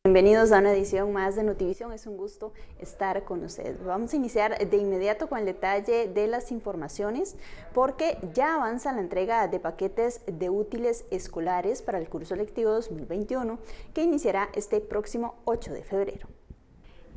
Bienvenidos a una edición más de Notivisión, es un gusto estar con ustedes. Vamos a iniciar de inmediato con el detalle de las informaciones porque ya avanza la entrega de paquetes de útiles escolares para el curso lectivo 2021 que iniciará este próximo 8 de febrero.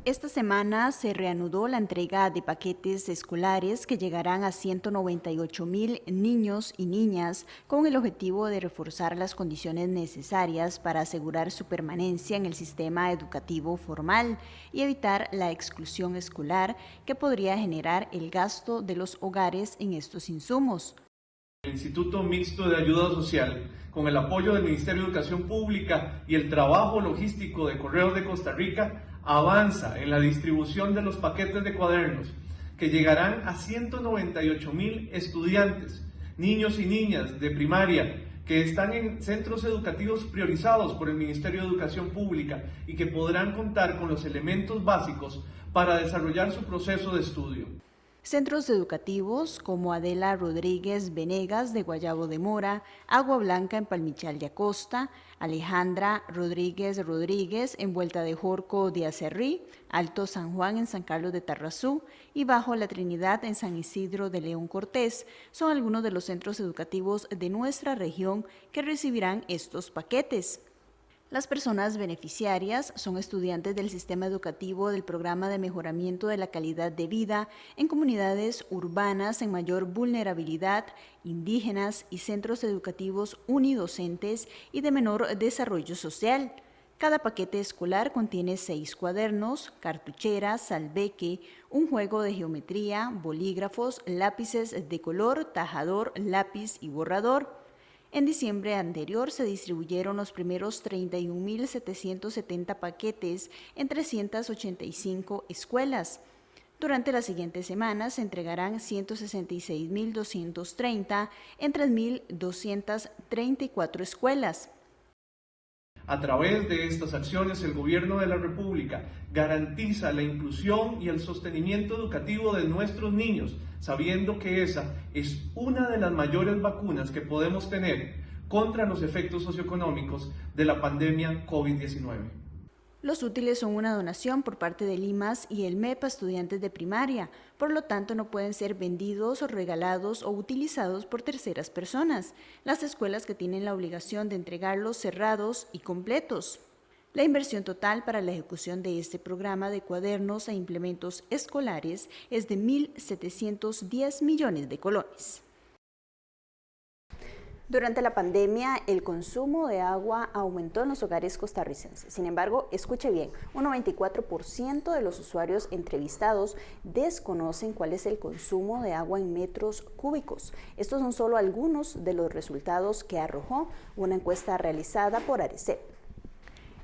Esta semana se reanudó la entrega de paquetes escolares que llegarán a 198,000 niños y niñas con el objetivo de reforzar las condiciones necesarias para asegurar su permanencia en el sistema educativo formal y evitar la exclusión escolar que podría generar el gasto de los hogares en estos insumos. El Instituto Mixto de Ayuda Social, con el apoyo del Ministerio de Educación Pública y el trabajo logístico de Correos de Costa Rica, avanza en la distribución de los paquetes de cuadernos que llegarán a 198,000 estudiantes, niños y niñas de primaria que están en centros educativos priorizados por el Ministerio de Educación Pública y que podrán contar con los elementos básicos para desarrollar su proceso de estudio. Centros educativos como Adela Rodríguez Venegas de Guayabo de Mora, Agua Blanca en Palmichal de Acosta, Alejandra Rodríguez en Vuelta de Jorco de Acerrí, Alto San Juan en San Carlos de Tarrazú y Bajo la Trinidad en San Isidro de León Cortés son algunos de los centros educativos de nuestra región que recibirán estos paquetes. Las personas beneficiarias son estudiantes del sistema educativo del Programa de Mejoramiento de la Calidad de Vida en comunidades urbanas en mayor vulnerabilidad, indígenas y centros educativos unidocentes y de menor desarrollo social. Cada paquete escolar contiene 6 cuadernos, cartucheras, salveque, un juego de geometría, bolígrafos, lápices de color, tajador, lápiz y borrador. En diciembre anterior se distribuyeron los primeros 31,770 paquetes en 385 escuelas. Durante las siguientes semanas se entregarán 166,230 en 3,234 escuelas. A través de estas acciones, el Gobierno de la República garantiza la inclusión y el sostenimiento educativo de nuestros niños, sabiendo que esa es una de las mayores vacunas que podemos tener contra los efectos socioeconómicos de la pandemia COVID-19. Los útiles son una donación por parte del IMAS y el MEP a estudiantes de primaria, por lo tanto no pueden ser vendidos o regalados o utilizados por terceras personas. Las escuelas que tienen la obligación de entregarlos cerrados y completos. La inversión total para la ejecución de este programa de cuadernos e implementos escolares es de 1.710 millones de colones. Durante la pandemia, el consumo de agua aumentó en los hogares costarricenses. Sin embargo, escuche bien, un 94% de los usuarios entrevistados desconocen cuál es el consumo de agua en metros cúbicos. Estos son solo algunos de los resultados que arrojó una encuesta realizada por Arecep.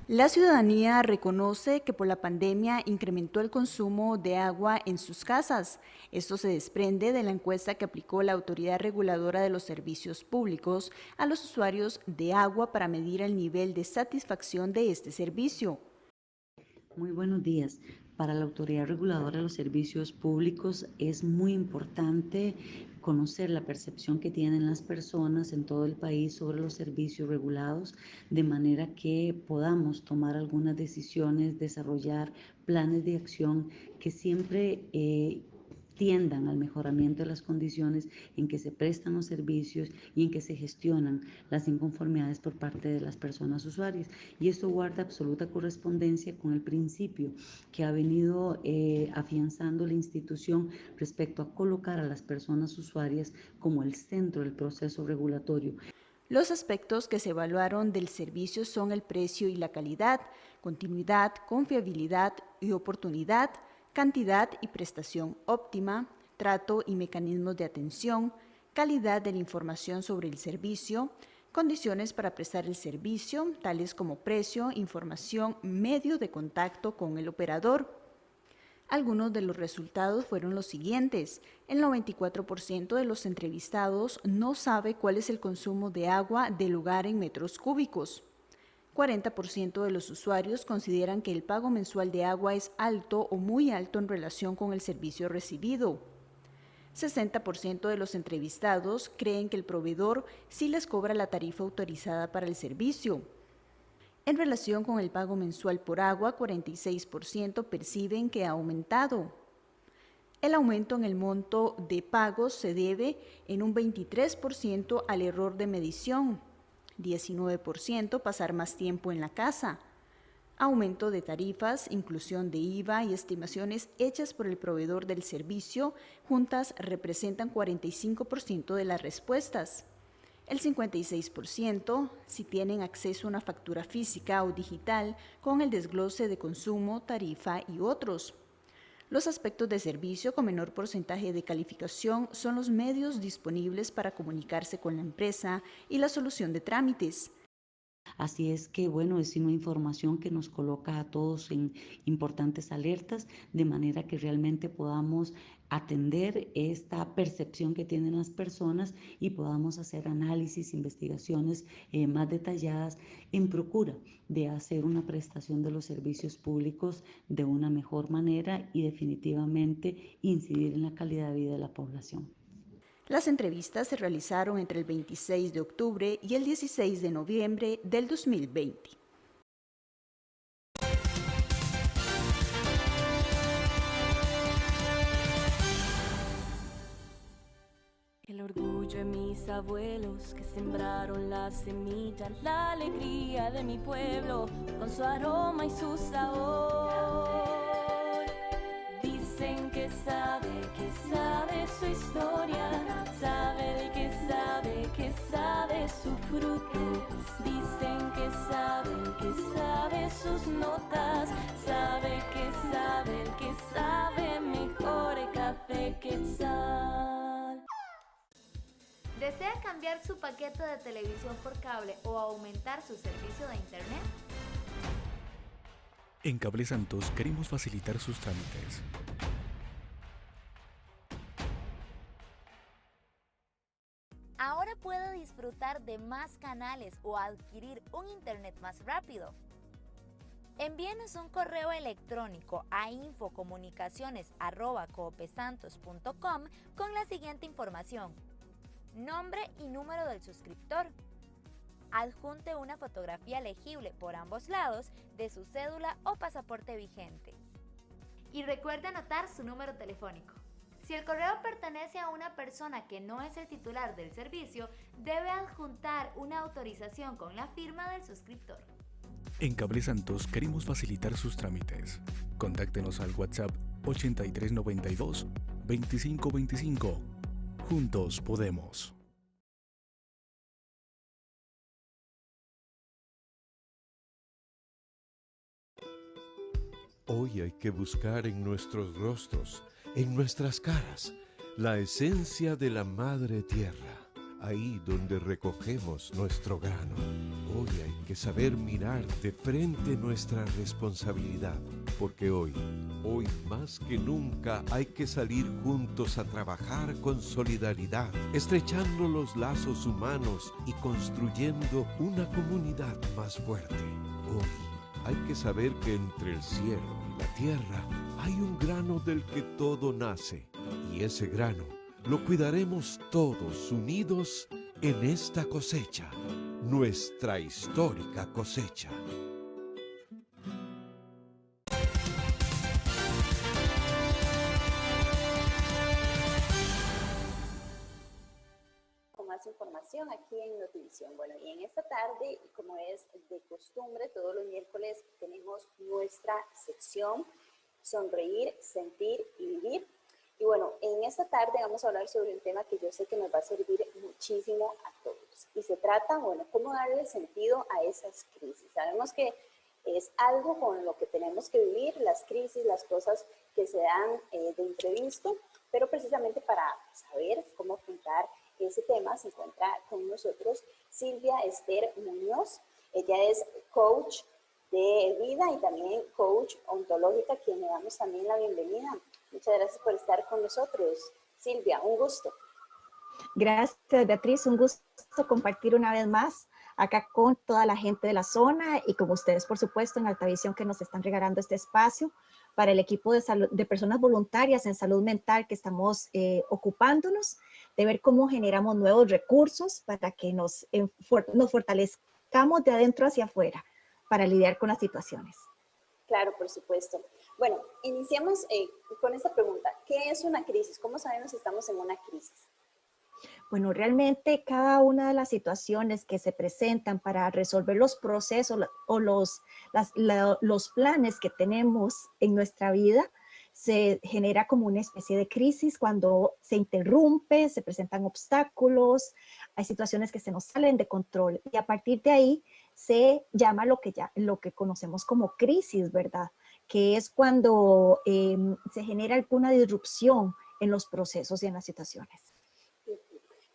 La ciudadanía reconoce que por la pandemia incrementó el consumo de agua en sus casas. Esto se desprende de la encuesta que aplicó la Autoridad Reguladora de los Servicios Públicos a los usuarios de agua para medir el nivel de satisfacción de este servicio. Muy buenos días. Para la Autoridad Reguladora de los Servicios Públicos es muy importante conocer la percepción que tienen las personas en todo el país sobre los servicios regulados, de manera que podamos tomar algunas decisiones, desarrollar planes de acción que siempre tiendan al mejoramiento de las condiciones en que se prestan los servicios y en que se gestionan las inconformidades por parte de las personas usuarias. Y esto guarda absoluta correspondencia con el principio que ha venido afianzando la institución respecto a colocar a las personas usuarias como el centro del proceso regulatorio. Los aspectos que se evaluaron del servicio son el precio y la calidad, continuidad, confiabilidad y oportunidad, cantidad y prestación óptima, trato y mecanismos de atención, calidad de la información sobre el servicio, condiciones para prestar el servicio, tales como precio, información, medio de contacto con el operador. Algunos de los resultados fueron los siguientes. El 94% de los entrevistados no sabe cuál es el consumo de agua del hogar en metros cúbicos. 40% de los usuarios consideran que el pago mensual de agua es alto o muy alto en relación con el servicio recibido. 60% de los entrevistados creen que el proveedor sí les cobra la tarifa autorizada para el servicio. En relación con el pago mensual por agua, 46% perciben que ha aumentado. El aumento en el monto de pagos se debe en un 23% al error de medición, 19% pasar más tiempo en la casa, aumento de tarifas, inclusión de IVA y estimaciones hechas por el proveedor del servicio, juntas representan 45% de las respuestas. El 56% si tienen acceso a una factura física o digital con el desglose de consumo, tarifa y otros. Los aspectos de servicio con menor porcentaje de calificación son los medios disponibles para comunicarse con la empresa y la solución de trámites. Así es que, bueno, es una información que nos coloca a todos en importantes alertas, de manera que realmente podamos atender esta percepción que tienen las personas y podamos hacer análisis, investigaciones más detalladas en procura de hacer una prestación de los servicios públicos de una mejor manera y definitivamente incidir en la calidad de vida de la población. Las entrevistas se realizaron entre el 26 de octubre y el 16 de noviembre del 2020. El orgullo de mis abuelos que sembraron la semilla, la alegría de mi pueblo con su aroma y su sabor. Dicen que sabe su historia, sabe que sabe su fruto. Dicen que sabe sus notas, sabe que sabe mejor el café Quetzal. ¿Desea cambiar su paquete de televisión por cable o aumentar su servicio de internet? En Cable Santos queremos facilitar sus trámites. Ahora puede disfrutar de más canales o adquirir un internet más rápido. Envíenos un correo electrónico a infocomunicaciones@copesantos.com con la siguiente información: nombre y número del suscriptor. Adjunte una fotografía legible por ambos lados de su cédula o pasaporte vigente. Y recuerde anotar su número telefónico. Si el correo pertenece a una persona que no es el titular del servicio, debe adjuntar una autorización con la firma del suscriptor. En Cable Santos queremos facilitar sus trámites. Contáctenos al WhatsApp 8392 2525. Juntos podemos. Hoy hay que buscar en nuestros rostros, en nuestras caras, la esencia de la Madre Tierra, ahí donde recogemos nuestro grano. Hoy hay que saber mirar de frente nuestra responsabilidad, porque hoy más que nunca hay que salir juntos a trabajar con solidaridad, estrechando los lazos humanos y construyendo una comunidad más fuerte. Hoy hay que saber que entre el cielo y la tierra hay un grano del que todo nace, y ese grano lo cuidaremos todos unidos en esta cosecha, nuestra histórica cosecha. Con más información aquí en Notivisión. Bueno, y en esta tarde, como es de costumbre, todos los miércoles tenemos nuestra sección Sonreír, Sentir y Vivir. Y bueno, en esta tarde vamos a hablar sobre un tema que yo sé que nos va a servir muchísimo a todos. Y se trata, bueno, cómo darle sentido a esas crisis. Sabemos que es algo con lo que tenemos que vivir, las crisis, las cosas que se dan de imprevisto, pero precisamente para saber cómo afrontar ese tema se encuentra con nosotros Silvia Esther Muñoz. Ella es coach de vida y también coach ontológica, a quien le damos también la bienvenida. Muchas gracias por estar con nosotros. Silvia, un gusto. Gracias, Beatriz. Un gusto compartir una vez más acá con toda la gente de la zona y con ustedes, por supuesto, en Altavisión, que nos están regalando este espacio para el equipo de, de personas voluntarias en salud mental que estamos ocupándonos de ver cómo generamos nuevos recursos para que nos fortalezcamos de adentro hacia afuera, para lidiar con las situaciones. Claro, por supuesto. Bueno, iniciamos con esta pregunta. ¿Qué es una crisis? ¿Cómo sabemos si estamos en una crisis? Bueno, realmente cada una de las situaciones que se presentan para resolver los procesos o los planes que tenemos en nuestra vida, se genera como una especie de crisis cuando se interrumpe, se presentan obstáculos, hay situaciones que se nos salen de control y a partir de ahí se llama lo que conocemos como crisis, ¿verdad? Que es cuando se genera alguna disrupción en los procesos y en las situaciones.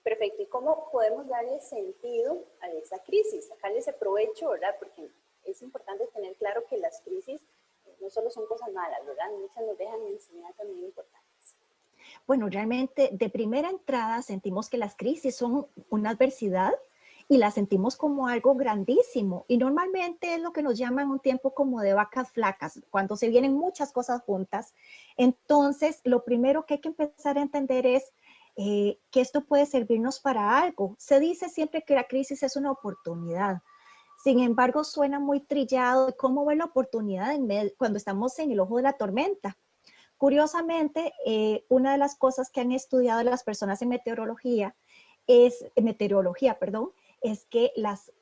Perfecto. ¿Y cómo podemos darle sentido a esa crisis? Sacarle ese provecho, ¿verdad? Porque es importante tener claro que las crisis no solo son cosas malas, ¿verdad? Muchas nos dejan enseñanzas muy importantes. Bueno, realmente de primera entrada sentimos que las crisis son una adversidad y las sentimos como algo grandísimo. Y normalmente es lo que nos llaman un tiempo como de vacas flacas, cuando se vienen muchas cosas juntas. Entonces, lo primero que hay que empezar a entender es que esto puede servirnos para algo. Se dice siempre que la crisis es una oportunidad. Sin embargo, suena muy trillado. ¿Cómo ver la oportunidad cuando estamos en el ojo de la tormenta? Curiosamente, una de las cosas que han estudiado las personas en meteorología es que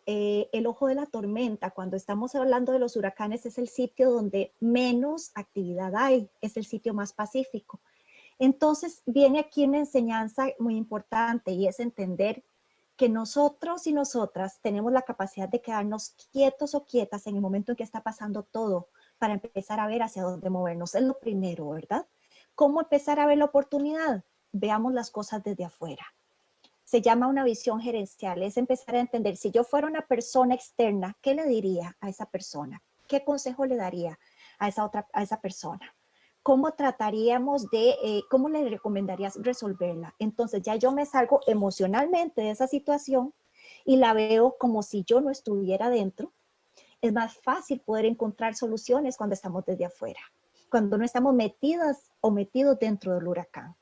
el ojo de la tormenta, cuando estamos hablando de los huracanes, es el sitio donde menos actividad hay, es el sitio más pacífico. Entonces viene aquí una enseñanza muy importante y es entender que nosotros y nosotras tenemos la capacidad de quedarnos quietos o quietas en el momento en que está pasando todo para empezar a ver hacia dónde movernos. Es lo primero, ¿verdad? ¿Cómo empezar a ver la oportunidad? Veamos las cosas desde afuera. Se llama una visión gerencial, es empezar a entender, si yo fuera una persona externa, ¿qué le diría a esa persona? ¿Qué consejo le daría a esa persona? ¿Cómo trataríamos cómo le recomendarías resolverla? Entonces ya yo me salgo emocionalmente de esa situación y la veo como si yo no estuviera dentro. Es más fácil poder encontrar soluciones cuando estamos desde afuera, cuando no estamos metidas o metidos dentro del huracán.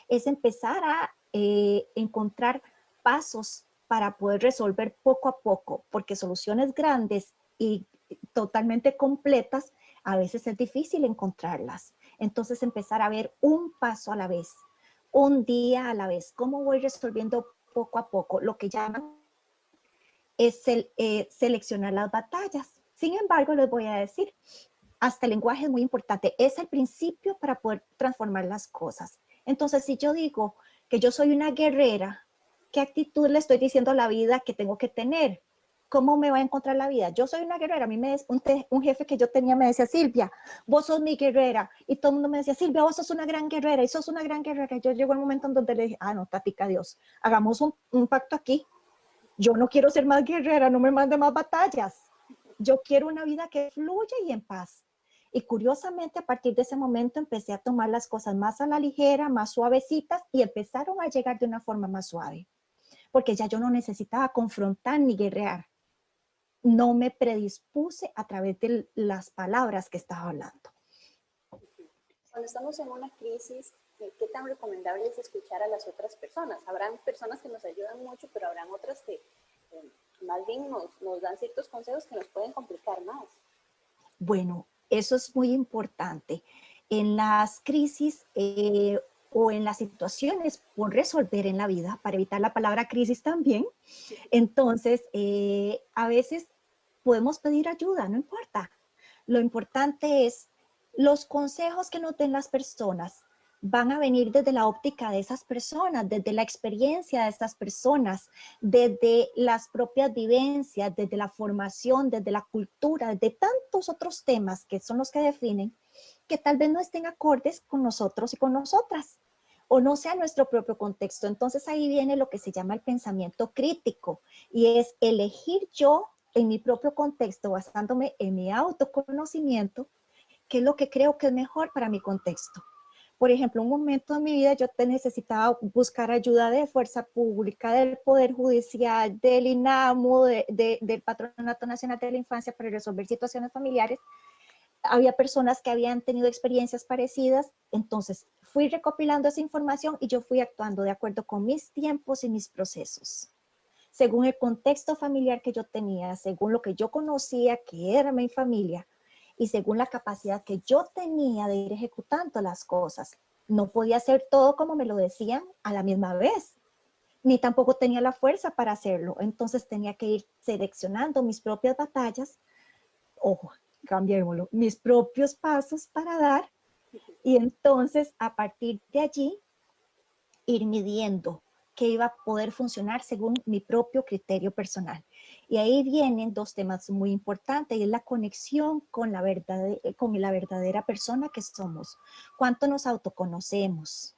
Es empezar a encontrar pasos para poder resolver poco a poco, porque soluciones grandes y totalmente completas, a veces es difícil encontrarlas. Entonces empezar a ver un paso a la vez, un día a la vez, cómo voy resolviendo poco a poco, lo que llaman es seleccionar las batallas. Sin embargo, les voy a decir, hasta el lenguaje es muy importante, es el principio para poder transformar las cosas. Entonces, si yo digo que yo soy una guerrera, ¿qué actitud le estoy diciendo a la vida que tengo que tener? ¿Cómo me va a encontrar la vida? Yo soy una guerrera. A mí un jefe que yo tenía me decía, Silvia, vos sos mi guerrera. Y todo el mundo me decía, Silvia, vos sos una gran guerrera y sos una gran guerrera. Y yo llegó el momento en donde le dije, no, tatica Dios, hagamos un pacto aquí. Yo no quiero ser más guerrera, no me mande más batallas. Yo quiero una vida que fluya y en paz. Y curiosamente, a partir de ese momento empecé a tomar las cosas más a la ligera, más suavecitas y empezaron a llegar de una forma más suave. Porque ya yo no necesitaba confrontar ni guerrear. No me predispuse a través de las palabras que estaba hablando. Cuando estamos en una crisis, ¿qué tan recomendable es escuchar a las otras personas? Habrán personas que nos ayudan mucho, pero habrán otras que más bien nos dan ciertos consejos que nos pueden complicar más. Bueno, eso es muy importante. En las crisis o en las situaciones por resolver en la vida, para evitar la palabra crisis también, entonces a veces podemos pedir ayuda, no importa. Lo importante es los consejos que nos den las personas van a venir desde la óptica de esas personas, desde la experiencia de estas personas, desde las propias vivencias, desde la formación, desde la cultura, desde tantos otros temas que son los que definen, que tal vez no estén acordes con nosotros y con nosotras, o no sea nuestro propio contexto. Entonces ahí viene lo que se llama el pensamiento crítico, y es elegir yo en mi propio contexto, basándome en mi autoconocimiento, qué es lo que creo que es mejor para mi contexto. Por ejemplo, un momento de mi vida yo necesitaba buscar ayuda de fuerza pública, del Poder Judicial, del INAMU, del Patronato Nacional de la Infancia para resolver situaciones familiares. Había personas que habían tenido experiencias parecidas, entonces fui recopilando esa información y yo fui actuando de acuerdo con mis tiempos y mis procesos. según el contexto familiar que yo tenía, según lo que yo conocía que era mi familia y según la capacidad que yo tenía de ir ejecutando las cosas. No podía hacer todo como me lo decían a la misma vez, ni tampoco tenía la fuerza para hacerlo. Entonces tenía que ir seleccionando mis propias batallas, ojo, cambiémoslo, mis propios pasos para dar, y entonces a partir de allí ir midiendo que iba a poder funcionar según mi propio criterio personal. Y ahí vienen dos temas muy importantes, y es la conexión con la verdadera persona que somos. ¿Cuánto nos autoconocemos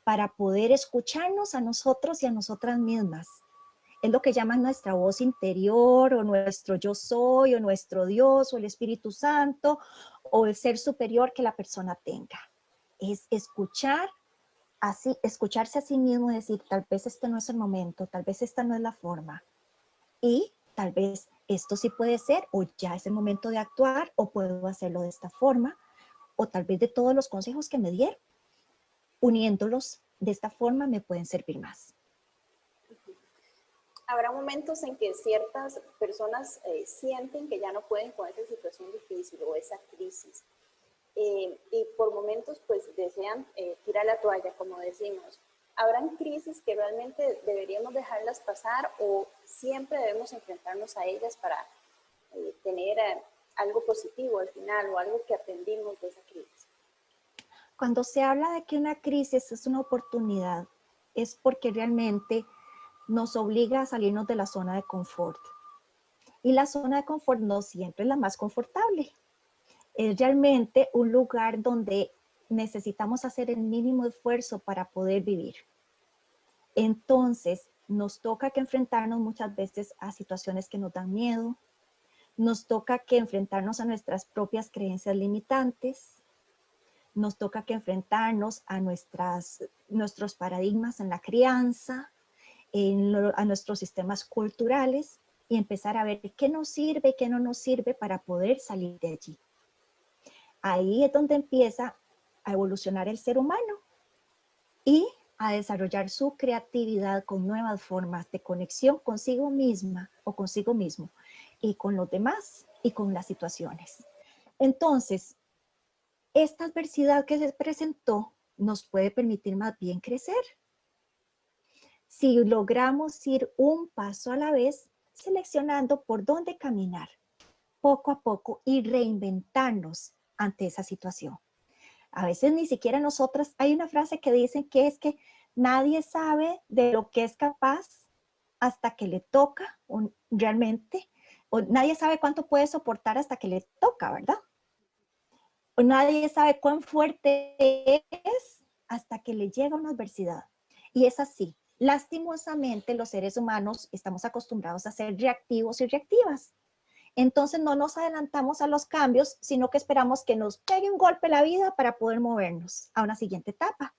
para poder escucharnos a nosotros y a nosotras mismas? Es lo que llaman nuestra voz interior, o nuestro yo soy, o nuestro Dios, o el Espíritu Santo, o el ser superior que la persona tenga. Es escuchar así, escucharse a sí mismo y decir, tal vez este no es el momento, tal vez esta no es la forma, y tal vez esto sí puede ser, o ya es el momento de actuar, o puedo hacerlo de esta forma, o tal vez de todos los consejos que me dieron, uniéndolos de esta forma me pueden servir más. Habrá momentos en que ciertas personas sienten que ya no pueden con esa situación difícil o esa crisis. Y por momentos pues desean tirar la toalla, como decimos. ¿Habrán crisis que realmente deberíamos dejarlas pasar o siempre debemos enfrentarnos a ellas para tener algo positivo al final o algo que aprendimos de esa crisis? Cuando se habla de que una crisis es una oportunidad, es porque realmente nos obliga a salirnos de la zona de confort. Y la zona de confort no siempre es la más confortable. Es realmente un lugar donde necesitamos hacer el mínimo esfuerzo para poder vivir. Entonces, nos toca que enfrentarnos muchas veces a situaciones que nos dan miedo, nos toca que enfrentarnos a nuestras propias creencias limitantes, nos toca que enfrentarnos a nuestros paradigmas en la crianza, a nuestros sistemas culturales, y empezar a ver qué nos sirve y qué no nos sirve para poder salir de allí. Ahí es donde empieza a evolucionar el ser humano y a desarrollar su creatividad con nuevas formas de conexión consigo misma o consigo mismo y con los demás y con las situaciones. Entonces, esta adversidad que se presentó nos puede permitir más bien crecer. Si logramos ir un paso a la vez, seleccionando por dónde caminar, poco a poco, y reinventarnos ante esa situación. A veces ni siquiera nosotras, hay una frase que dicen que es que nadie sabe de lo que es capaz hasta que le toca realmente, o nadie sabe cuánto puede soportar hasta que le toca, ¿verdad? O nadie sabe cuán fuerte es hasta que le llega una adversidad. Y es así. Lastimosamente, los seres humanos estamos acostumbrados a ser reactivos y reactivas. Entonces no nos adelantamos a los cambios, sino que esperamos que nos pegue un golpe la vida para poder movernos a una siguiente etapa.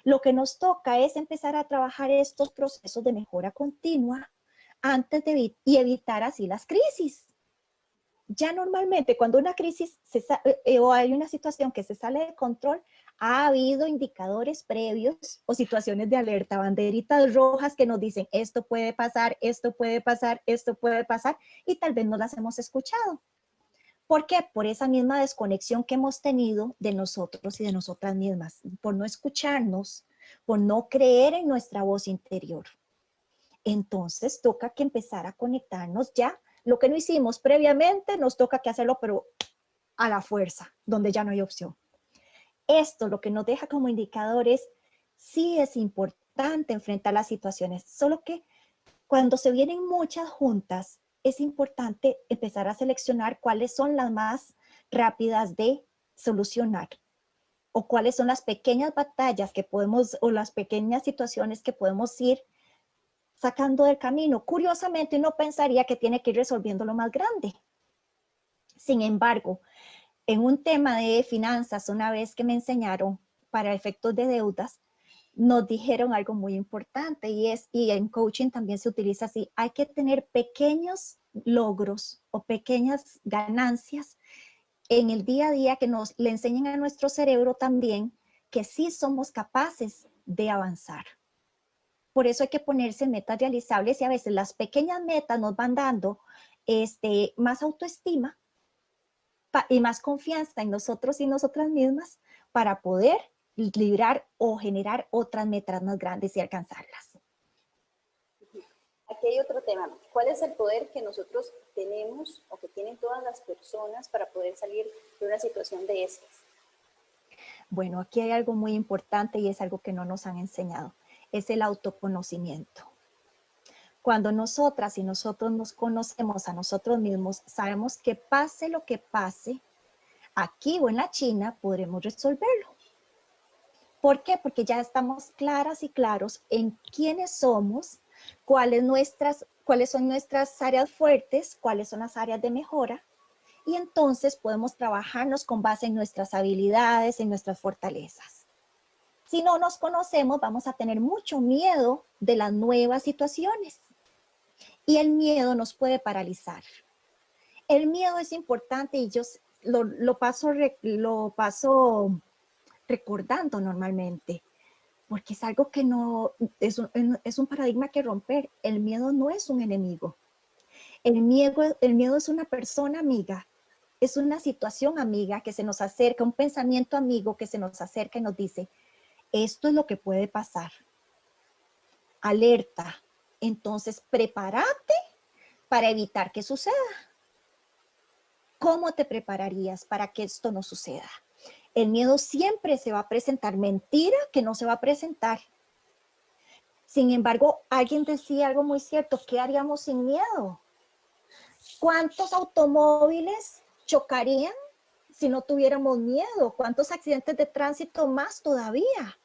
Lo que nos toca es empezar a trabajar estos procesos de mejora continua antes de y evitar así las crisis. Ya normalmente cuando una crisis o hay una situación que se sale de control, ha habido indicadores previos o situaciones de alerta, banderitas rojas que nos dicen esto puede pasar, esto puede pasar, esto puede pasar, y tal vez no las hemos escuchado. ¿Por qué? Por esa misma desconexión que hemos tenido de nosotros y de nosotras mismas, por no escucharnos, por no creer en nuestra voz interior. Entonces toca que empezar a conectarnos ya. Lo que no hicimos previamente nos toca que hacerlo, pero a la fuerza, donde ya no hay opción. Esto lo que nos deja como indicador es, sí es importante enfrentar las situaciones, solo que cuando se vienen muchas juntas, es importante empezar a seleccionar cuáles son las más rápidas de solucionar o cuáles son las pequeñas batallas que podemos, o las pequeñas situaciones que podemos ir sacando del camino. Curiosamente, uno pensaría que tiene que ir resolviendo lo más grande. Sin embargo, en un tema de finanzas, una vez que me enseñaron para efectos de deudas, nos dijeron algo muy importante y en coaching también se utiliza así. Hay que tener pequeños logros o pequeñas ganancias en el día a día que le enseñen a nuestro cerebro también que sí somos capaces de avanzar. Por eso hay que ponerse metas realizables y a veces las pequeñas metas nos van dando más autoestima y más confianza en nosotros y nosotras mismas para poder librar o generar otras metas más grandes y alcanzarlas. Aquí hay otro tema. ¿Cuál es el poder que nosotros tenemos o que tienen todas las personas para poder salir de una situación de estas? Bueno, aquí hay algo muy importante y es algo que no nos han enseñado. Es el autoconocimiento. Cuando nosotras y nosotros nos conocemos a nosotros mismos, sabemos que pase lo que pase, aquí o en la China, podremos resolverlo. ¿Por qué? Porque ya estamos claras y claros en quiénes somos, cuáles son nuestras áreas fuertes, cuáles son las áreas de mejora, y entonces podemos trabajarnos con base en nuestras habilidades, en nuestras fortalezas. Si no nos conocemos, vamos a tener mucho miedo de las nuevas situaciones. Y el miedo nos puede paralizar. El miedo es importante y yo lo paso recordando normalmente, porque es algo que no, es un paradigma que romper. El miedo no es un enemigo. El miedo es una persona amiga, es una situación amiga que se nos acerca, un pensamiento amigo que se nos acerca y nos dice, esto es lo que puede pasar. Alerta. Entonces, prepárate para evitar que suceda. ¿Cómo te prepararías para que esto no suceda? El miedo siempre se va a presentar. Mentira que no se va a presentar. Sin embargo, alguien decía algo muy cierto. ¿Qué haríamos sin miedo? ¿Cuántos automóviles chocarían si no tuviéramos miedo? ¿Cuántos accidentes de tránsito más todavía?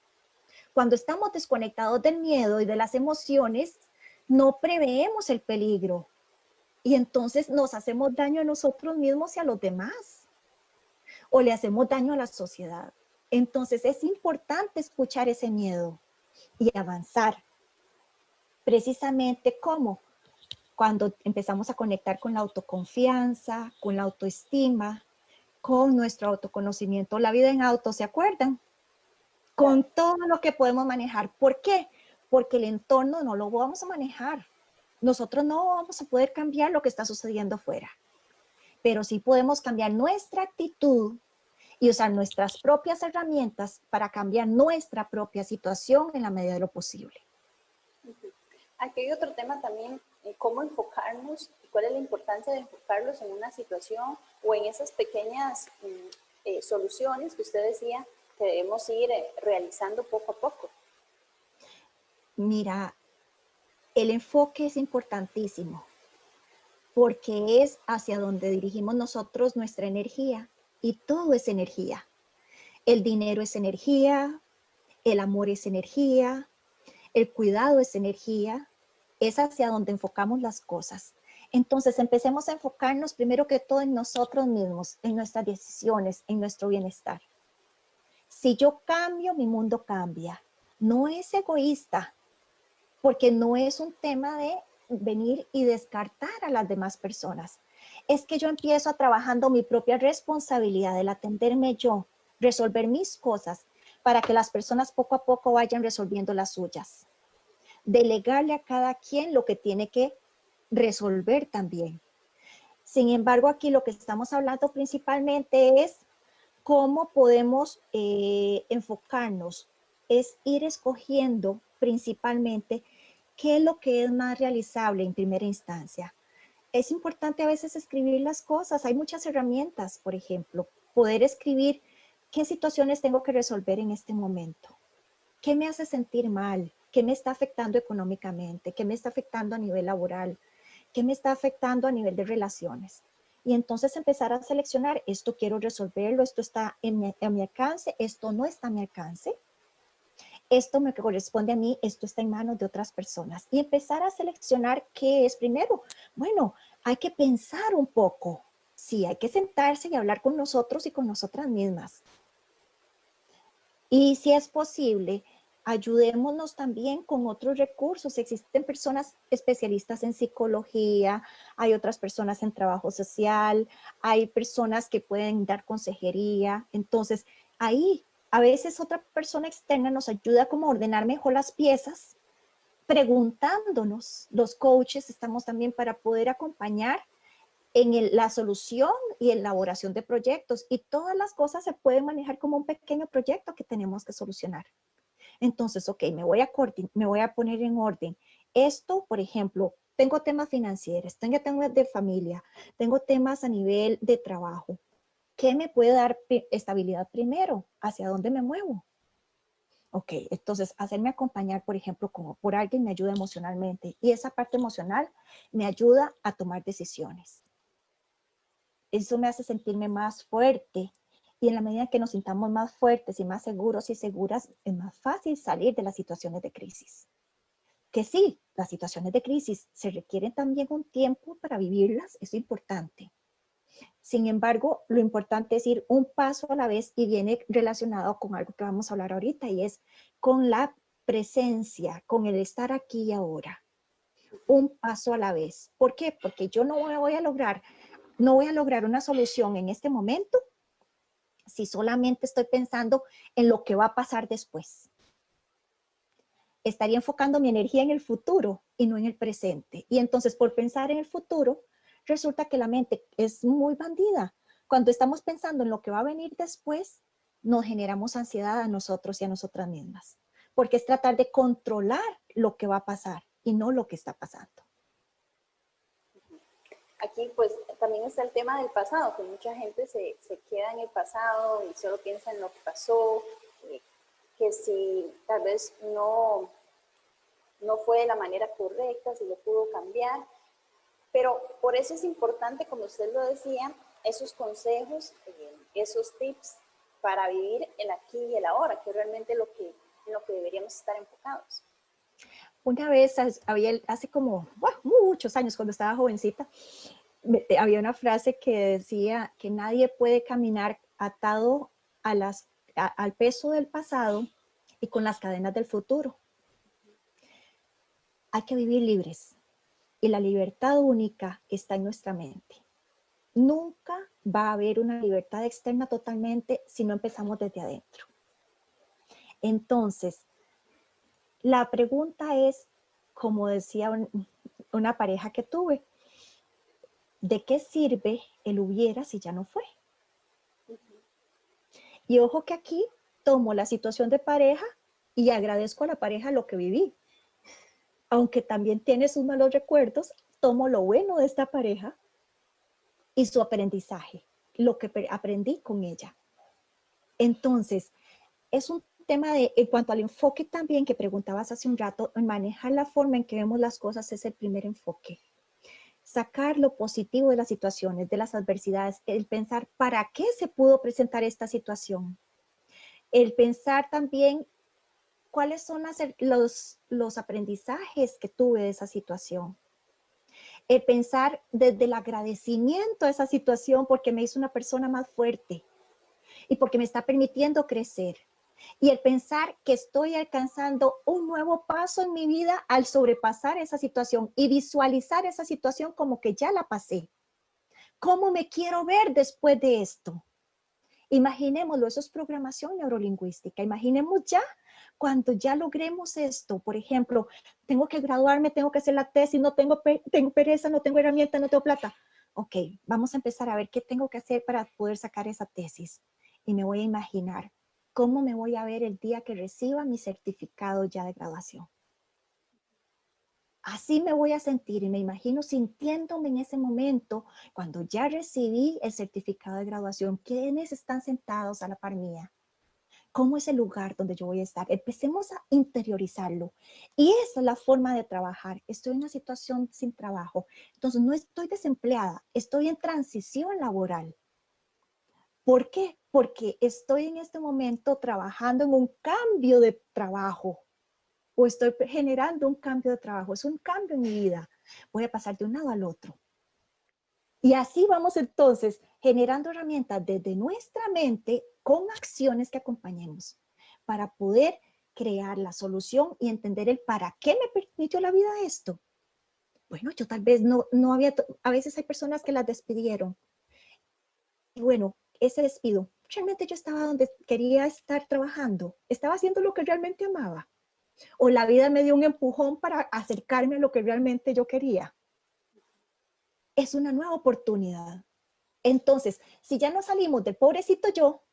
Cuando estamos desconectados del miedo y de las emociones, no preveemos el peligro y entonces nos hacemos daño a nosotros mismos y a los demás o le hacemos daño a la sociedad. Entonces es importante escuchar ese miedo y avanzar. Precisamente como cuando empezamos a conectar con la autoconfianza, con la autoestima, con nuestro autoconocimiento, la vida en auto, ¿se acuerdan? Con todo lo que podemos manejar. ¿Por qué? Porque el entorno no lo vamos a manejar. Nosotros no vamos a poder cambiar lo que está sucediendo afuera, pero sí podemos cambiar nuestra actitud y usar nuestras propias herramientas para cambiar nuestra propia situación en la medida de lo posible. Aquí hay otro tema también, cómo enfocarnos y cuál es la importancia de enfocarlos en una situación o en esas pequeñas soluciones que usted decía que debemos ir realizando poco a poco. Mira, el enfoque es importantísimo porque es hacia donde dirigimos nosotros nuestra energía y todo es energía. El dinero es energía, el amor es energía, el cuidado es energía, es hacia donde enfocamos las cosas. Entonces empecemos a enfocarnos primero que todo en nosotros mismos, en nuestras decisiones, en nuestro bienestar. Si yo cambio, mi mundo cambia. No es egoísta, porque no es un tema de venir y descartar a las demás personas. Es que yo empiezo trabajando mi propia responsabilidad, el atenderme yo, resolver mis cosas, para que las personas poco a poco vayan resolviendo las suyas. Delegarle a cada quien lo que tiene que resolver también. Sin embargo, aquí lo que estamos hablando principalmente es cómo podemos enfocarnos, es ir escogiendo principalmente qué es lo que es más realizable en primera instancia. Es importante a veces escribir las cosas, hay muchas herramientas, por ejemplo, poder escribir qué situaciones tengo que resolver en este momento, qué me hace sentir mal, qué me está afectando económicamente, qué me está afectando a nivel laboral, qué me está afectando a nivel de relaciones. Y entonces empezar a seleccionar, esto quiero resolverlo, esto está en mi alcance, esto no está a mi alcance, esto me corresponde a mí, esto está en manos de otras personas. Y empezar a seleccionar qué es primero. Bueno, hay que pensar un poco. Sí, hay que sentarse y hablar con nosotros y con nosotras mismas. Y si es posible, ayudémonos también con otros recursos. Existen personas especialistas en psicología, hay otras personas en trabajo social, hay personas que pueden dar consejería. Entonces, ahí a veces otra persona externa nos ayuda como a ordenar mejor las piezas preguntándonos. Los coaches estamos también para poder acompañar en la solución y elaboración de proyectos, y todas las cosas se pueden manejar como un pequeño proyecto que tenemos que solucionar. Entonces, ok, me voy a poner en orden. Esto, por ejemplo, tengo temas financieros, tengo temas de familia, tengo temas a nivel de trabajo. ¿Qué me puede dar estabilidad primero? ¿Hacia dónde me muevo? Ok, entonces hacerme acompañar, por ejemplo, como por alguien me ayuda emocionalmente, y esa parte emocional me ayuda a tomar decisiones. Eso me hace sentirme más fuerte, y en la medida que nos sintamos más fuertes y más seguros y seguras, es más fácil salir de las situaciones de crisis. Que sí, las situaciones de crisis se requieren también un tiempo para vivirlas, es importante. Sin embargo, lo importante es ir un paso a la vez, y viene relacionado con algo que vamos a hablar ahorita, y es con la presencia, con el estar aquí y ahora. Un paso a la vez. ¿Por qué? Porque yo no voy a lograr una solución en este momento si solamente estoy pensando en lo que va a pasar después. Estaría enfocando mi energía en el futuro y no en el presente. Y entonces, por pensar en el futuro, resulta que la mente es muy bandida. Cuando estamos pensando en lo que va a venir después, nos generamos ansiedad a nosotros y a nosotras mismas, porque es tratar de controlar lo que va a pasar y no lo que está pasando. Aquí pues también está el tema del pasado, que mucha gente se queda en el pasado y solo piensa en lo que pasó, que si tal vez no fue de la manera correcta, si lo pudo cambiar. Pero por eso es importante, como usted lo decía, esos consejos, esos tips para vivir el aquí y el ahora, que es realmente en lo que deberíamos estar enfocados. Una vez, hace como muchos años, cuando estaba jovencita, había una frase que decía que nadie puede caminar atado al peso del pasado y con las cadenas del futuro. Hay que vivir libres, y la libertad única está en nuestra mente. Nunca va a haber una libertad externa totalmente si no empezamos desde adentro. Entonces, la pregunta es, como decía una pareja que tuve, ¿de qué sirve el hubiera si ya no fue? Y ojo que aquí tomo la situación de pareja y agradezco a la pareja lo que viví. Aunque también tiene sus malos recuerdos, tomo lo bueno de esta pareja y su aprendizaje, lo que aprendí con ella. Entonces, es un tema en cuanto al enfoque también que preguntabas hace un rato, manejar la forma en que vemos las cosas es el primer enfoque. Sacar lo positivo de las situaciones, de las adversidades, el pensar para qué se pudo presentar esta situación. El pensar también cuáles son los aprendizajes que tuve de esa situación. El pensar desde el agradecimiento a esa situación porque me hizo una persona más fuerte y porque me está permitiendo crecer. Y el pensar que estoy alcanzando un nuevo paso en mi vida al sobrepasar esa situación y visualizar esa situación como que ya la pasé. ¿Cómo me quiero ver después de esto? Imaginémoslo, eso es programación neurolingüística. Imaginemos ya cuando ya logremos esto. Por ejemplo, tengo que graduarme, tengo que hacer la tesis, no tengo pereza, no tengo herramientas, no tengo plata. Ok, vamos a empezar a ver qué tengo que hacer para poder sacar esa tesis. Y me voy a imaginar cómo me voy a ver el día que reciba mi certificado ya de graduación. Así me voy a sentir, y me imagino sintiéndome en ese momento cuando ya recibí el certificado de graduación. ¿Quiénes están sentados a la par mía? ¿Cómo es el lugar donde yo voy a estar? Empecemos a interiorizarlo. Y esa es la forma de trabajar. Estoy en una situación sin trabajo. Entonces no estoy desempleada, estoy en transición laboral. ¿Por qué? Porque estoy en este momento trabajando en un cambio de trabajo. O estoy generando un cambio de trabajo. Es un cambio en mi vida. Voy a pasar de un lado al otro. Y así vamos entonces generando herramientas desde nuestra mente con acciones que acompañemos para poder crear la solución y entender el para qué me permitió la vida esto. Bueno, yo tal vez no había, a veces hay personas que las despidieron. Y bueno, ese despido, realmente yo estaba donde quería estar trabajando, estaba haciendo lo que realmente amaba. o la vida me dio un empujón para acercarme a lo que realmente yo quería. Es una nueva oportunidad. Entonces, si ya no salimos del pobrecito yo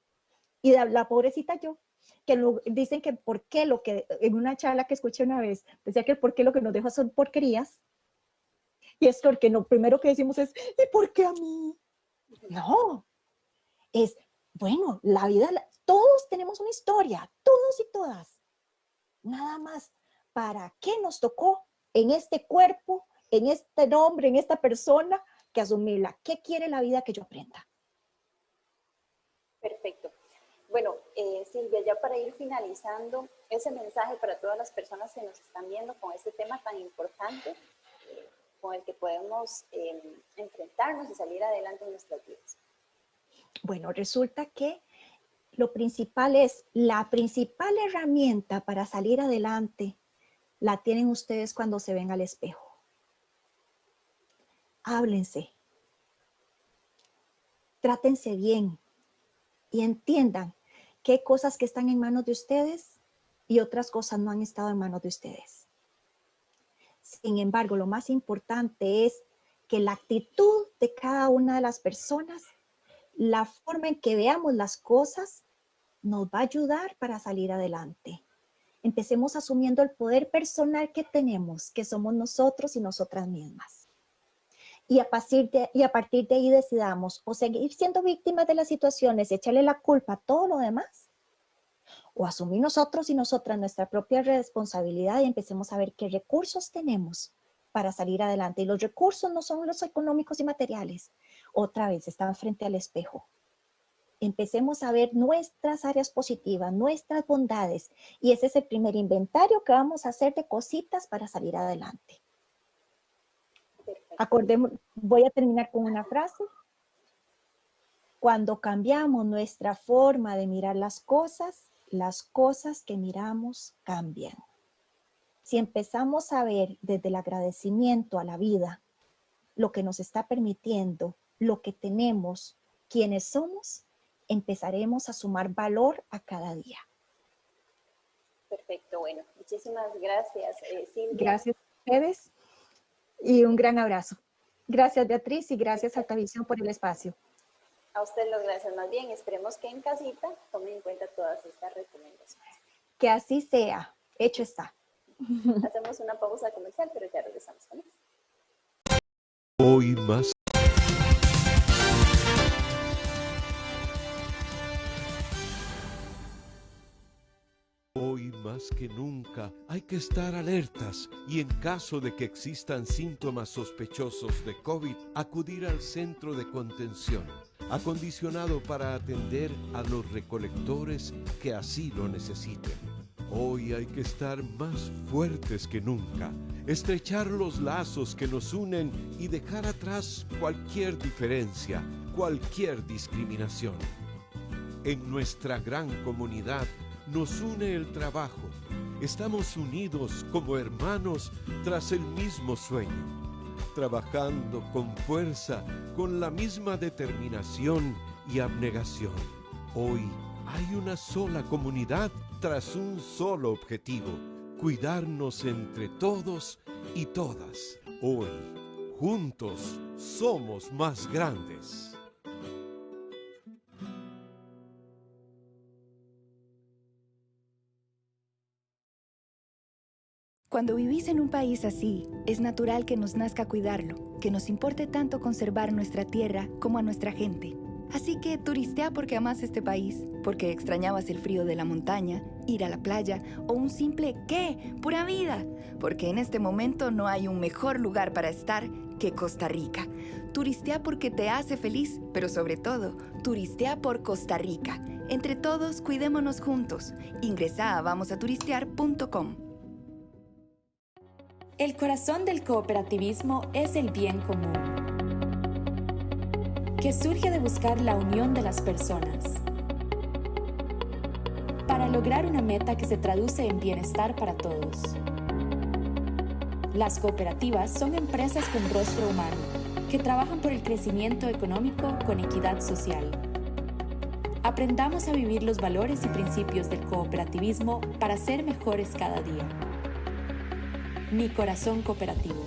y de la pobrecita yo, que dicen que por qué lo que, en una charla que escuché una vez, decía que por qué lo que nos deja son porquerías, y es porque lo primero que decimos es, ¿y por qué a mí? No, es, bueno, la vida, todos tenemos una historia, todos y todas. Nada más, ¿para qué nos tocó en este cuerpo, en este nombre, en esta persona, que asumirla? ¿Qué quiere la vida que yo aprenda? Perfecto. Bueno, Silvia, ya para ir finalizando, ese mensaje para todas las personas que nos están viendo con este tema tan importante, con el que podemos enfrentarnos y salir adelante en nuestras vidas. Bueno, resulta que lo principal es, la principal herramienta para salir adelante la tienen ustedes cuando se ven al espejo. Háblense, trátense bien y entiendan que hay cosas que están en manos de ustedes y otras cosas no han estado en manos de ustedes. Sin embargo, lo más importante es que la actitud de cada una de las personas, la forma en que veamos las cosas, nos va a ayudar para salir adelante. Empecemos asumiendo el poder personal que tenemos, que somos nosotros y nosotras mismas. Y a partir de ahí decidamos o seguir siendo víctimas de las situaciones, echarle la culpa a todo lo demás, o asumir nosotros y nosotras nuestra propia responsabilidad y empecemos a ver qué recursos tenemos para salir adelante. Y los recursos no son los económicos y materiales. Otra vez, están frente al espejo. Empecemos a ver nuestras áreas positivas, nuestras bondades. Y ese es el primer inventario que vamos a hacer de cositas para salir adelante. Acordemos, voy a terminar con una frase. Cuando cambiamos nuestra forma de mirar las cosas que miramos cambian. Si empezamos a ver desde el agradecimiento a la vida, lo que nos está permitiendo, lo que tenemos, quiénes somos, empezaremos a sumar valor a cada día. Perfecto, bueno, muchísimas gracias, Silvia. Gracias a ustedes y un gran abrazo. Gracias, Beatriz, y gracias a Altavisión por el espacio. A usted las gracias. Más bien, esperemos que en casita tomen en cuenta todas estas recomendaciones. Que así sea. Hecho está. Hacemos una pausa comercial, pero ya regresamos con eso. Hoy más. Hoy más que nunca hay que estar alertas y en caso de que existan síntomas sospechosos de COVID, acudir al centro de contención, acondicionado para atender a los recolectores que así lo necesiten. Hoy hay que estar más fuertes que nunca, estrechar los lazos que nos unen y dejar atrás cualquier diferencia, cualquier discriminación. En nuestra gran comunidad nos une el trabajo. Estamos unidos como hermanos tras el mismo sueño, trabajando con fuerza, con la misma determinación y abnegación. Hoy hay una sola comunidad tras un solo objetivo: cuidarnos entre todos y todas. Hoy, juntos, somos más grandes. Cuando vivís en un país así, es natural que nos nazca cuidarlo, que nos importe tanto conservar nuestra tierra como a nuestra gente. Así que turistea porque amás este país, porque extrañabas el frío de la montaña, ir a la playa o un simple ¿qué? ¡Pura vida! Porque en este momento no hay un mejor lugar para estar que Costa Rica. Turistea porque te hace feliz, pero sobre todo, turistea por Costa Rica. Entre todos, cuidémonos juntos. Ingresa a vamosaturistear.com. El corazón del cooperativismo es el bien común, que surge de buscar la unión de las personas para lograr una meta que se traduce en bienestar para todos. Las cooperativas son empresas con rostro humano que trabajan por el crecimiento económico con equidad social. Aprendamos a vivir los valores y principios del cooperativismo para ser mejores cada día. Mi corazón cooperativo.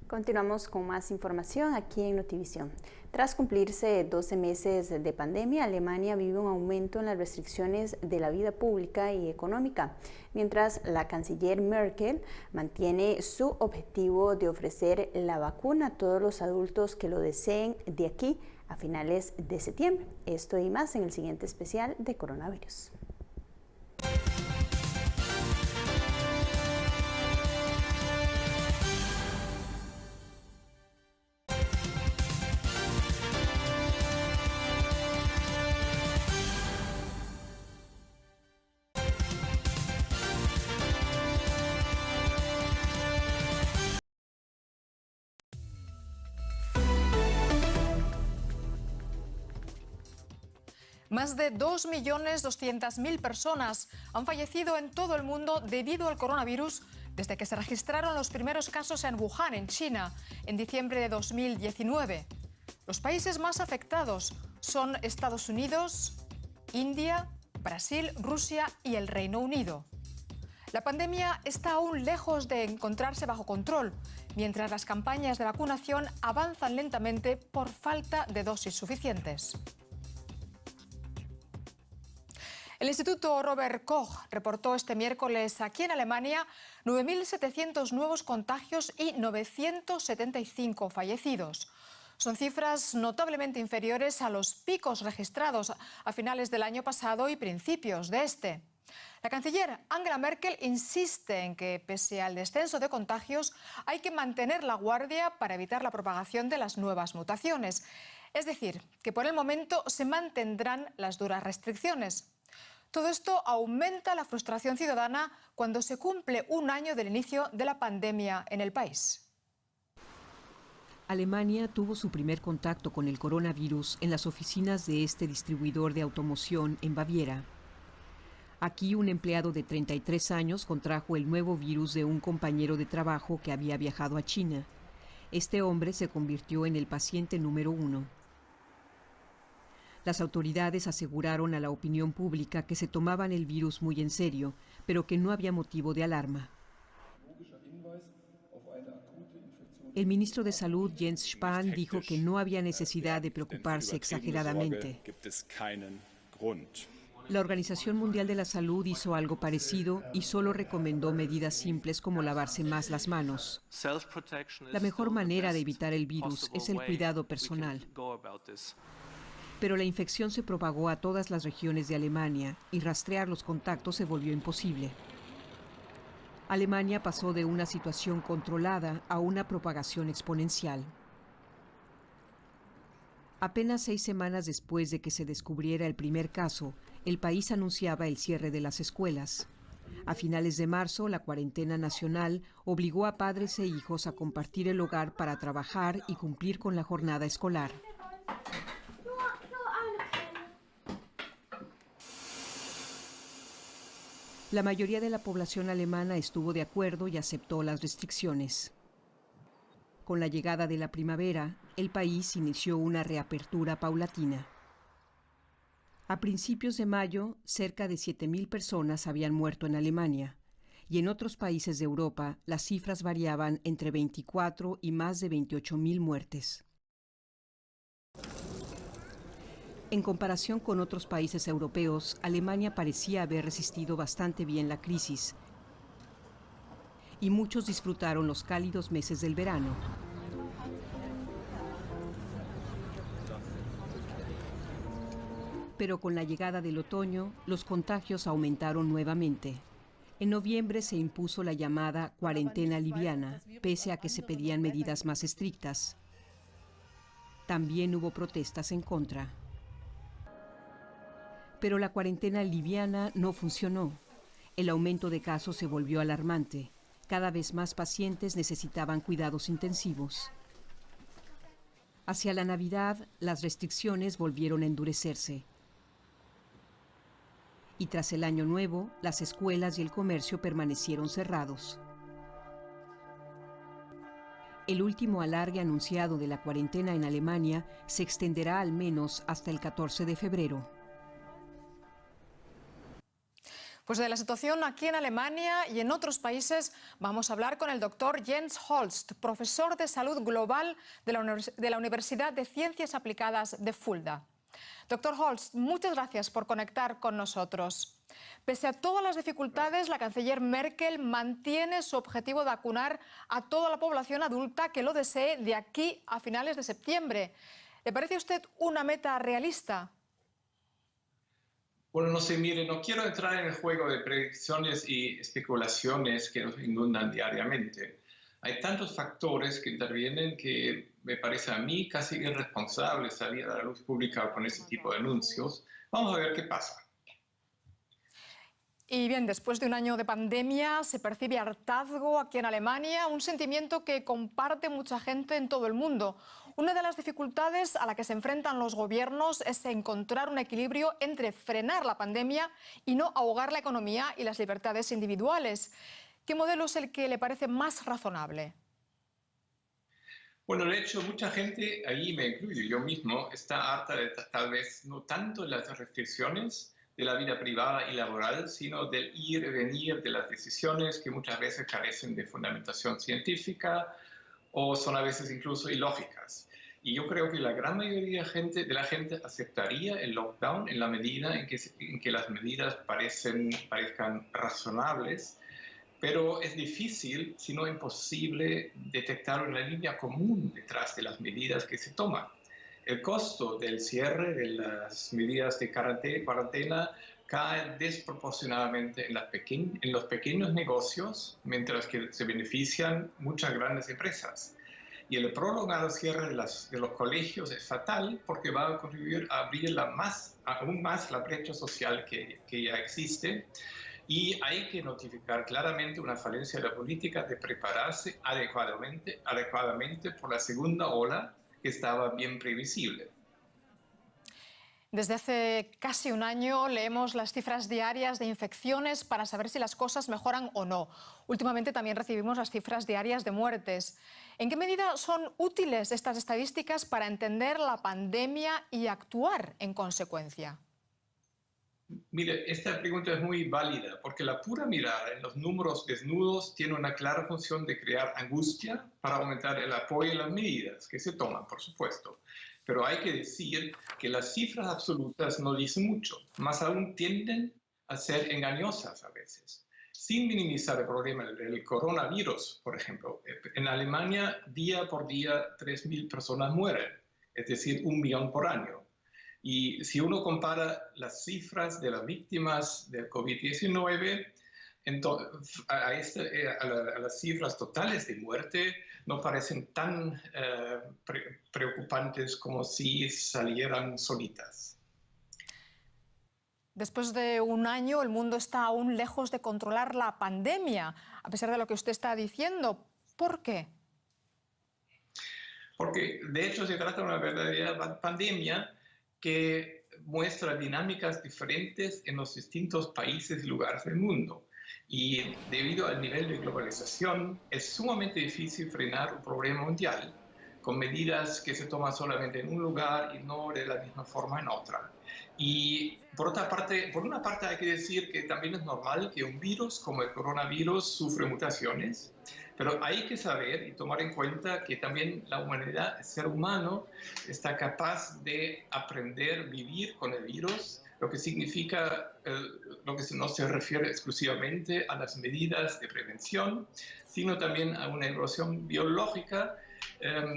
Continuamos con más información aquí en Notivisión. Tras cumplirse 12 meses de pandemia, Alemania vive un aumento en las restricciones de la vida pública y económica, mientras la canciller Merkel mantiene su objetivo de ofrecer la vacuna a todos los adultos que lo deseen de aquí a finales de septiembre. Esto y más en el siguiente especial de coronavirus. Más de 2.200.000 personas han fallecido en todo el mundo debido al coronavirus desde que se registraron los primeros casos en Wuhan, en China, en diciembre de 2019. Los países más afectados son Estados Unidos, India, Brasil, Rusia y el Reino Unido. La pandemia está aún lejos de encontrarse bajo control, mientras las campañas de vacunación avanzan lentamente por falta de dosis suficientes. El Instituto Robert Koch reportó este miércoles aquí en Alemania 9.700 nuevos contagios y 975 fallecidos. Son cifras notablemente inferiores a los picos registrados a finales del año pasado y principios de este. La canciller Angela Merkel insiste en que, pese al descenso de contagios, hay que mantener la guardia para evitar la propagación de las nuevas mutaciones. Es decir, que por el momento se mantendrán las duras restricciones. Todo esto aumenta la frustración ciudadana cuando se cumple un año del inicio de la pandemia en el país. Alemania tuvo su primer contacto con el coronavirus en las oficinas de este distribuidor de automoción en Baviera. Aquí un empleado de 33 años contrajo el nuevo virus de un compañero de trabajo que había viajado a China. Este hombre se convirtió en el paciente número 1. Las autoridades aseguraron a la opinión pública que se tomaban el virus muy en serio, pero que no había motivo de alarma. El ministro de Salud, Jens Spahn, dijo que no había necesidad de preocuparse exageradamente. La Organización Mundial de la Salud hizo algo parecido y solo recomendó medidas simples como lavarse más las manos. La mejor manera de evitar el virus es el cuidado personal. Pero la infección se propagó a todas las regiones de Alemania y rastrear los contactos se volvió imposible. Alemania pasó de una situación controlada a una propagación exponencial. Apenas 6 semanas después de que se descubriera el primer caso, el país anunciaba el cierre de las escuelas. A finales de marzo, la cuarentena nacional obligó a padres e hijos a compartir el hogar para trabajar y cumplir con la jornada escolar. La mayoría de la población alemana estuvo de acuerdo y aceptó las restricciones. Con la llegada de la primavera, el país inició una reapertura paulatina. A principios de mayo, cerca de 7.000 personas habían muerto en Alemania, y en otros países de Europa las cifras variaban entre 24 y más de 28.000 muertes. En comparación con otros países europeos, Alemania parecía haber resistido bastante bien la crisis y muchos disfrutaron los cálidos meses del verano. Pero con la llegada del otoño, los contagios aumentaron nuevamente. En noviembre se impuso la llamada cuarentena liviana, pese a que se pedían medidas más estrictas. También hubo protestas en contra. Pero la cuarentena liviana no funcionó. El aumento de casos se volvió alarmante. Cada vez más pacientes necesitaban cuidados intensivos. Hacia la Navidad, las restricciones volvieron a endurecerse. y tras el Año Nuevo, las escuelas y el comercio permanecieron cerrados. El último alargue anunciado de la cuarentena en Alemania se extenderá al menos hasta el 14 de febrero. Pues de la situación aquí en Alemania y en otros países vamos a hablar con el doctor Jens Holst, profesor de salud global de la Universidad de Ciencias Aplicadas de Fulda. Doctor Holst, muchas gracias por conectar con nosotros. Pese a todas las dificultades, la canciller Merkel mantiene su objetivo de vacunar a toda la población adulta que lo desee de aquí a finales de septiembre. ¿Le parece a usted una meta realista? Bueno, no sé, mire, no quiero entrar en el juego de predicciones y especulaciones que nos inundan diariamente. Hay tantos factores que intervienen que me parece a mí casi irresponsable salir a la luz pública con ese tipo de anuncios. Vamos a ver qué pasa. Y bien, después de un año de pandemia se percibe hartazgo aquí en Alemania, un sentimiento que comparte mucha gente en todo el mundo. Una de las dificultades a la que se enfrentan los gobiernos es encontrar un equilibrio entre frenar la pandemia y no ahogar la economía y las libertades individuales. ¿Qué modelo es el que le parece más razonable? Bueno, de hecho, mucha gente, ahí me incluyo yo mismo, está harta de tal vez no tanto de las restricciones de la vida privada y laboral, sino del ir y venir de las decisiones que muchas veces carecen de fundamentación científica o son a veces incluso ilógicas. Y yo creo que la gran mayoría de la gente aceptaría el lockdown en la medida en que las medidas parezcan razonables, pero es difícil, si no imposible, detectar una línea común detrás de las medidas que se toman. El costo del cierre de las medidas de cuarentena cae desproporcionadamente en los pequeños negocios, mientras que se benefician muchas grandes empresas. Y el prolongado cierre de los colegios es fatal porque va a contribuir a abrir aún más la brecha social que ya existe. Y hay que notificar claramente una falencia de la política de prepararse adecuadamente por la segunda ola que estaba bien previsible. Desde hace casi un año leemos las cifras diarias de infecciones para saber si las cosas mejoran o no. Últimamente también recibimos las cifras diarias de muertes. ¿En qué medida son útiles estas estadísticas para entender la pandemia y actuar en consecuencia? Mire, esta pregunta es muy válida porque la pura mirada en los números desnudos tiene una clara función de crear angustia para aumentar el apoyo a las medidas que se toman, por supuesto. Pero hay que decir que las cifras absolutas no dicen mucho, más aún tienden a ser engañosas a veces. Sin minimizar el problema del coronavirus, por ejemplo, en Alemania día por día 3.000 personas mueren, es decir, 1 millón por año. Y si uno compara las cifras de las víctimas del COVID-19 a las cifras totales de muerte, no parecen tan preocupantes como si salieran solitas. Después de un año, el mundo está aún lejos de controlar la pandemia, a pesar de lo que usted está diciendo. ¿Por qué? Porque, de hecho, se trata de una verdadera pandemia que muestra dinámicas diferentes en los distintos países y lugares del mundo. Y debido al nivel de globalización, es sumamente difícil frenar un problema mundial con medidas que se toman solamente en un lugar y no de la misma forma en otra. Y por una parte hay que decir que también es normal que un virus como el coronavirus sufre mutaciones, pero hay que saber y tomar en cuenta que también la humanidad, el ser humano, está capaz de aprender a vivir con el virus, lo que significa, lo que no se refiere exclusivamente a las medidas de prevención, sino también a una evolución biológica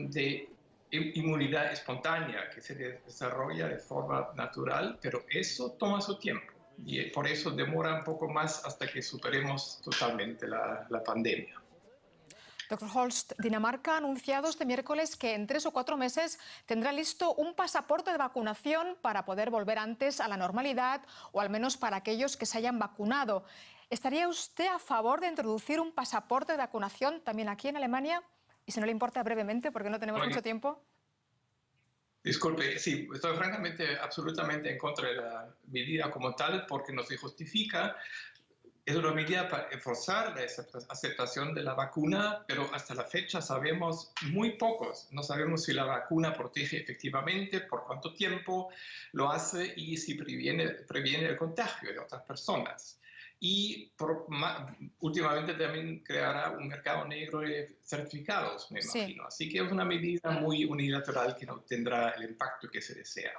de inmunidad espontánea que se desarrolla de forma natural, pero eso toma su tiempo y por eso demora un poco más hasta que superemos totalmente la pandemia. Dr. Holst, Dinamarca ha anunciado este miércoles que en 3 o 4 meses tendrá listo un pasaporte de vacunación para poder volver antes a la normalidad, o al menos para aquellos que se hayan vacunado. ¿Estaría usted a favor de introducir un pasaporte de vacunación también aquí en Alemania? Y si no le importa brevemente, porque no tenemos mucho tiempo. Disculpe, sí, estoy francamente, absolutamente en contra de la medida como tal porque no se justifica. Es una medida para forzar la aceptación de la vacuna, pero hasta la fecha sabemos muy pocos. No sabemos si la vacuna protege efectivamente, por cuánto tiempo lo hace y si previene el contagio de otras personas. Y últimamente también creará un mercado negro de certificados, me imagino. Así que es una medida muy unilateral que no tendrá el impacto que se desea.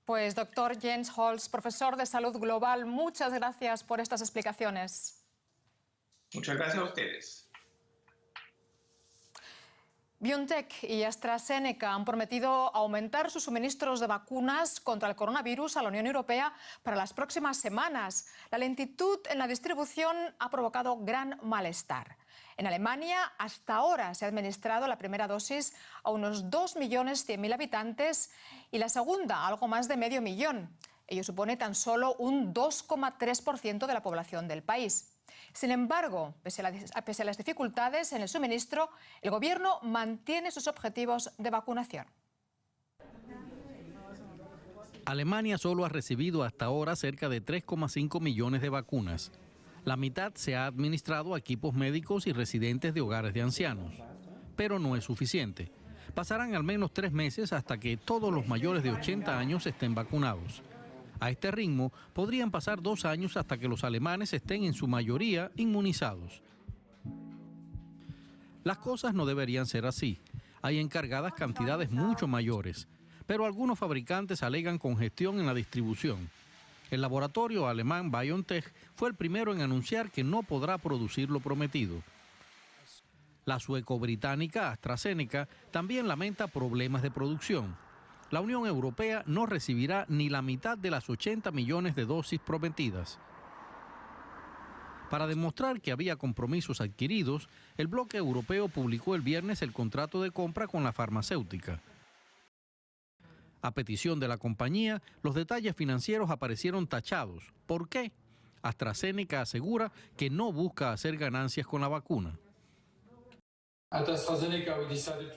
Pues doctor Jens Holst, profesor de Salud Global, muchas gracias por estas explicaciones. Muchas gracias a ustedes. BioNTech y AstraZeneca han prometido aumentar sus suministros de vacunas contra el coronavirus a la Unión Europea para las próximas semanas. La lentitud en la distribución ha provocado gran malestar. En Alemania, hasta ahora se ha administrado la primera dosis a unos 2.100.000 habitantes y la segunda a algo más de medio millón. Ello supone tan solo un 2,3% de la población del país. Sin embargo, pese a las dificultades en el suministro, el Gobierno mantiene sus objetivos de vacunación. Alemania solo ha recibido hasta ahora cerca de 3,5 millones de vacunas. La mitad se ha administrado a equipos médicos y residentes de hogares de ancianos. Pero no es suficiente. Pasarán al menos 3 meses hasta que todos los mayores de 80 años estén vacunados. A este ritmo, podrían pasar 2 años hasta que los alemanes estén en su mayoría inmunizados. Las cosas no deberían ser así. Hay encargadas cantidades mucho mayores, pero algunos fabricantes alegan congestión en la distribución. El laboratorio alemán BioNTech fue el primero en anunciar que no podrá producir lo prometido. La sueco-británica AstraZeneca también lamenta problemas de producción. La Unión Europea no recibirá ni la mitad de las 80 millones de dosis prometidas. Para demostrar que había compromisos adquiridos, el bloque europeo publicó el viernes el contrato de compra con la farmacéutica. A petición de la compañía, los detalles financieros aparecieron tachados. ¿Por qué? AstraZeneca asegura que no busca hacer ganancias con la vacuna.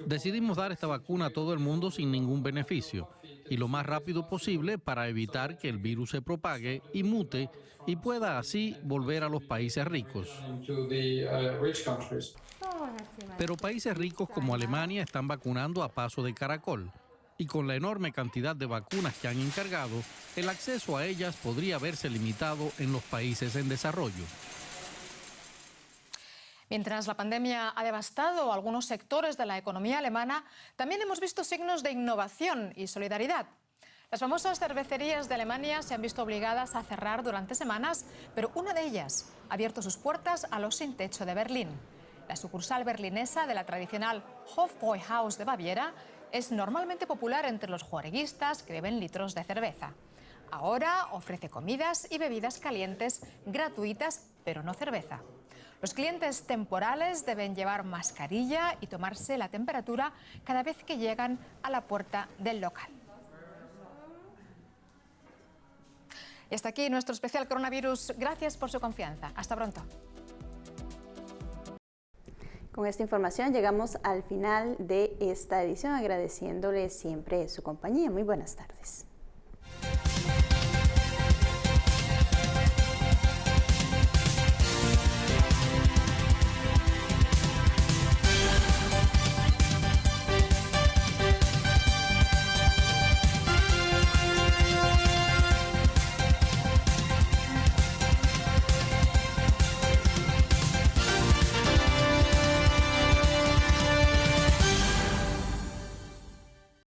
Decidimos dar esta vacuna a todo el mundo sin ningún beneficio y lo más rápido posible para evitar que el virus se propague y mute y pueda así volver a los países ricos. Pero países ricos como Alemania están vacunando a paso de caracol y con la enorme cantidad de vacunas que han encargado, el acceso a ellas podría verse limitado en los países en desarrollo. Mientras la pandemia ha devastado algunos sectores de la economía alemana, también hemos visto signos de innovación y solidaridad. Las famosas cervecerías de Alemania se han visto obligadas a cerrar durante semanas, pero una de ellas ha abierto sus puertas a los sin techo de Berlín. La sucursal berlinesa de la tradicional Hofbräuhaus de Baviera es normalmente popular entre los juerguistas que beben litros de cerveza. Ahora ofrece comidas y bebidas calientes gratuitas, pero no cerveza. Los clientes temporales deben llevar mascarilla y tomarse la temperatura cada vez que llegan a la puerta del local. Y hasta aquí nuestro especial coronavirus. Gracias por su confianza. Hasta pronto. Con esta información llegamos al final de esta edición, agradeciéndole siempre su compañía. Muy buenas tardes.